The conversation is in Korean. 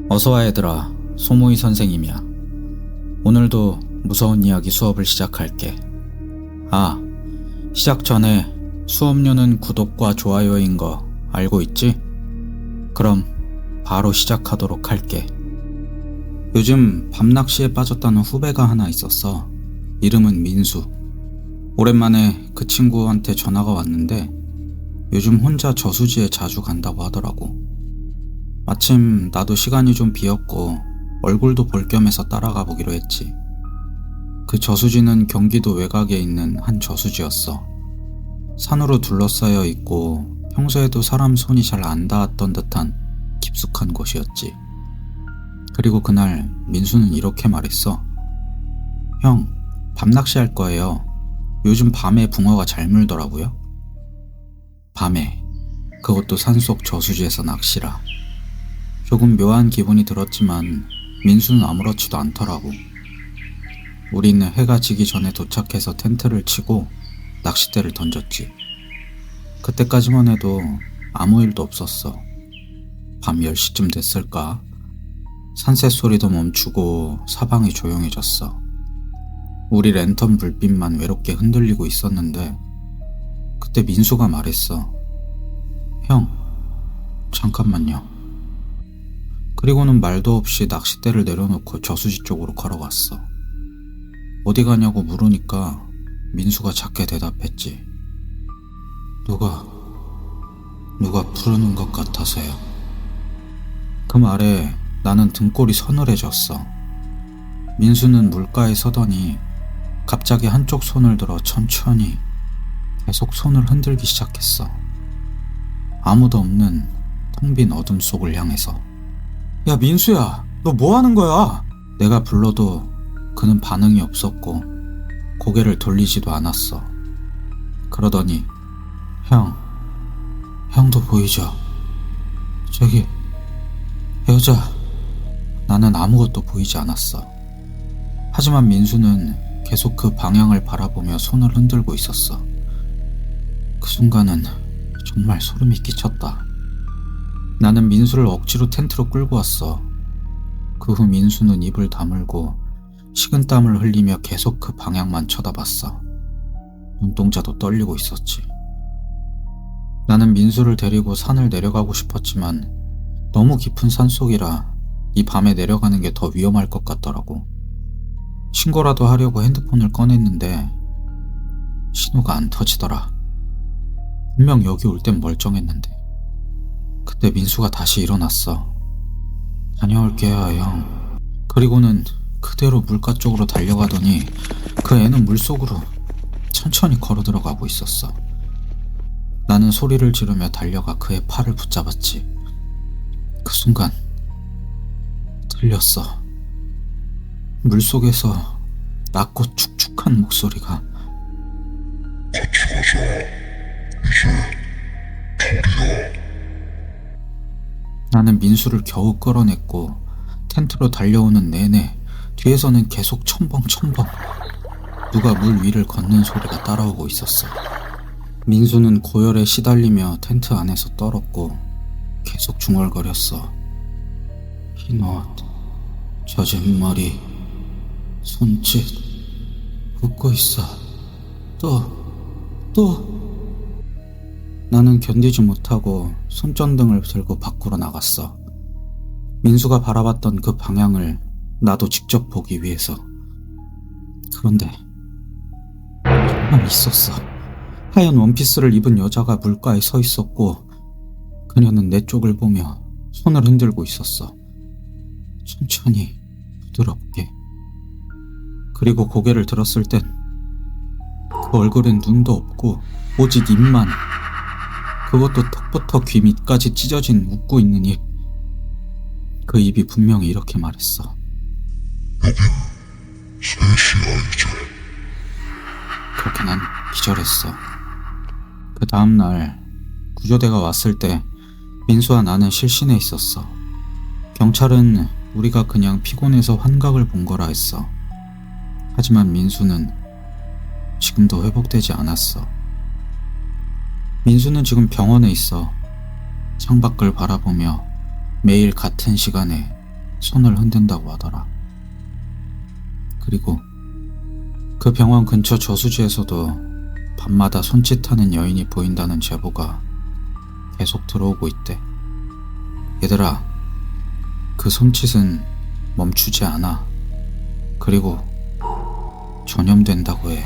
어서와 얘들아, 소모이 선생님이야. 오늘도 무서운 이야기 수업을 시작할게. 시작 전에 수업료는 구독과 좋아요인 거 알고 있지? 그럼 바로 시작하도록 할게. 요즘 밤낚시에 빠졌다는 후배가 하나 있었어. 이름은 민수. 오랜만에 그 친구한테 전화가 왔는데 요즘 혼자 저수지에 자주 간다고 하더라고. 마침 나도 시간이 좀 비었고 얼굴도 볼 겸해서 따라가 보기로 했지. 그 저수지는 경기도 외곽에 있는 한 저수지였어. 산으로 둘러싸여 있고 평소에도 사람 손이 잘 안 닿았던 듯한 깊숙한 곳이었지. 그리고 그날 민수는 이렇게 말했어. 형, 밤낚시 할 거예요. 요즘 밤에 붕어가 잘 물더라고요. 밤에, 그것도 산속 저수지에서 낚시라. 조금 묘한 기분이 들었지만 민수는 아무렇지도 않더라고. 우리는 해가 지기 전에 도착해서 텐트를 치고 낚싯대를 던졌지. 그때까지만 해도 아무 일도 없었어. 밤 10시쯤 됐을까? 산새 소리도 멈추고 사방이 조용해졌어. 우리 랜턴 불빛만 외롭게 흔들리고 있었는데 그때 민수가 말했어. 형, 잠깐만요. 그리고는 말도 없이 낚싯대를 내려놓고 저수지 쪽으로 걸어갔어. 어디 가냐고 물으니까 민수가 작게 대답했지. 누가 부르는 것 같아서요. 그 말에 나는 등골이 서늘해졌어. 민수는 물가에 서더니 갑자기 한쪽 손을 들어 천천히 계속 손을 흔들기 시작했어. 아무도 없는 텅 빈 어둠 속을 향해서. 야, 민수야, 너 뭐 하는 거야? 내가 불러도 그는 반응이 없었고 고개를 돌리지도 않았어. 그러더니 형도 보이죠? 저기 여자. 나는 아무것도 보이지 않았어. 하지만 민수는 계속 그 방향을 바라보며 손을 흔들고 있었어. 그 순간은 정말 소름이 끼쳤다. 나는 민수를 억지로 텐트로 끌고 왔어. 그 후 민수는 입을 다물고 식은땀을 흘리며 계속 그 방향만 쳐다봤어. 눈동자도 떨리고 있었지. 나는 민수를 데리고 산을 내려가고 싶었지만 너무 깊은 산속이라 이 밤에 내려가는 게 더 위험할 것 같더라고. 신고라도 하려고 핸드폰을 꺼냈는데 신호가 안 터지더라. 분명 여기 올 땐 멀쩡했는데. 그때 민수가 다시 일어났어. 다녀올게요, 형. 그리고는 그대로 물가 쪽으로 달려가더니 그 애는 물속으로 천천히 걸어 들어가고 있었어. 나는 소리를 지르며 달려가 그의 팔을 붙잡았지. 그 순간 들렸어. 물속에서 낮고 축축한 목소리가 같이 가자. 이제 둘이야. 나는 민수를 겨우 끌어냈고 텐트로 달려오는 내내 뒤에서는 계속 첨벙첨벙 누가 물 위를 걷는 소리가 따라오고 있었어. 민수는 고열에 시달리며 텐트 안에서 떨었고 계속 중얼거렸어. 흰 옷, 젖은 머리, 손짓, 웃고 있어. 또. 나는 견디지 못하고 손전등을 들고 밖으로 나갔어. 민수가 바라봤던 그 방향을 나도 직접 보기 위해서. 그런데 정말 있었어. 하얀 원피스를 입은 여자가 물가에 서 있었고 그녀는 내 쪽을 보며 손을 흔들고 있었어. 천천히, 부드럽게. 그리고 고개를 들었을 땐 그 얼굴엔 눈도 없고 오직 입만, 그것도 턱부터 귀 밑까지 찢어진 웃고 있는 입. 그 입이 분명히 이렇게 말했어. 여긴 3시야 이제. 그렇게 난 기절했어. 그 다음날 구조대가 왔을 때 민수와 나는 실신해 있었어. 경찰은 우리가 그냥 피곤해서 환각을 본 거라 했어. 하지만 민수는 지금도 회복되지 않았어. 민수는 지금 병원에 있어. 창밖을 바라보며 매일 같은 시간에 손을 흔든다고 하더라. 그리고 그 병원 근처 저수지에서도 밤마다 손짓하는 여인이 보인다는 제보가 계속 들어오고 있대. 얘들아, 그 손짓은 멈추지 않아. 그리고 전염된다고 해.